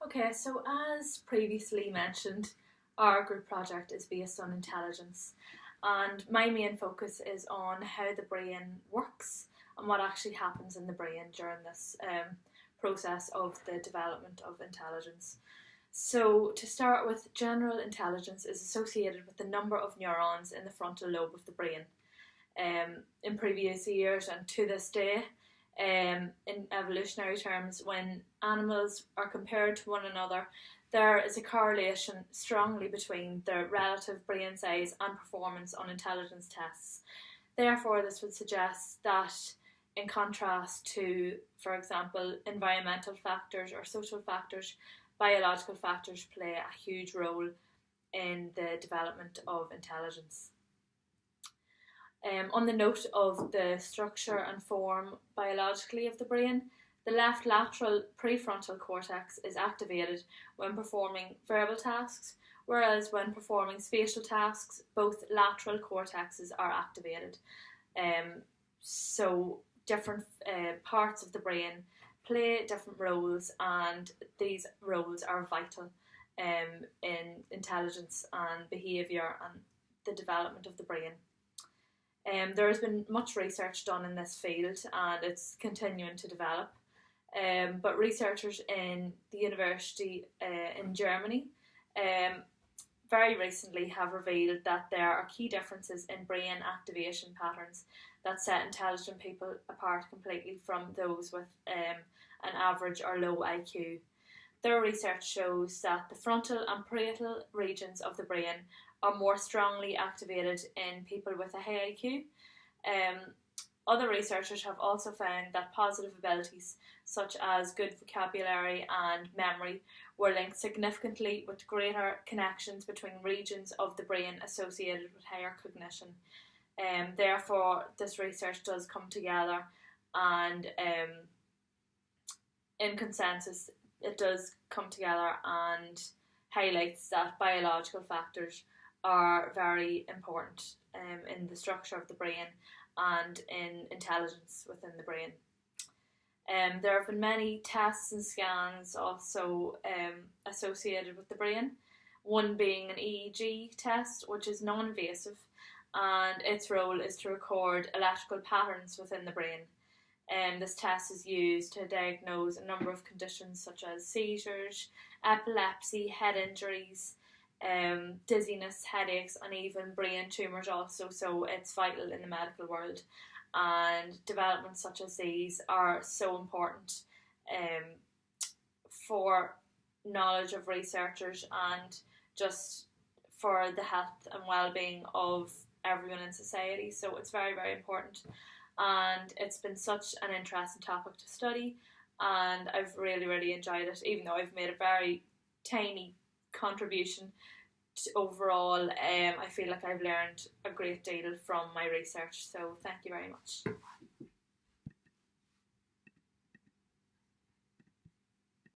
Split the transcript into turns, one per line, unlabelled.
Okay, so as previously mentioned, our group project is based on intelligence, and my main focus is on how the brain works and what actually happens in the brain during this process of the development of intelligence. So, to start with, general intelligence is associated with the number of neurons in the frontal lobe of the brain. In previous years and to this day, in evolutionary terms, when animals are compared to one another, there is a correlation strongly between their relative brain size and performance on intelligence tests. Therefore, this would suggest that, in contrast to, for example, environmental factors or social factors, biological factors play a huge role in the development of intelligence. On the note of the structure and form biologically of the brain, the left lateral prefrontal cortex is activated when performing verbal tasks, whereas when performing spatial tasks, both lateral cortexes are activated. So different parts of the brain play different roles, and these roles are vital in intelligence and behaviour and the development of the brain. There has been much research done in this field, and it's continuing to develop. But researchers in the university in Germany very recently have revealed that there are key differences in brain activation patterns that set intelligent people apart completely from those with an average or low IQ. Their research shows that the frontal and parietal regions of the brain are more strongly activated in people with a high IQ. Other researchers have also found that positive abilities such as good vocabulary and memory were linked significantly with greater connections between regions of the brain associated with higher cognition. Therefore, this research does come together, and in consensus, it does come together and highlights that biological factors are very important in the structure of the brain and in intelligence within the brain. There have been many tests and scans also associated with the brain, one being an EEG test, which is non-invasive, and its role is to record electrical patterns within the brain. This test is used to diagnose a number of conditions such as seizures, epilepsy, head injuries, dizziness, headaches, and even brain tumours also, so it's vital in the medical world. And developments such as these are so important for knowledge of researchers and just for the health and well-being of everyone in society. So it's very, very important, and it's been such an interesting topic to study, and I've really, really enjoyed it, even though I've made a very tiny contribution overall. I feel like I've learned a great deal from my research, so thank you very much.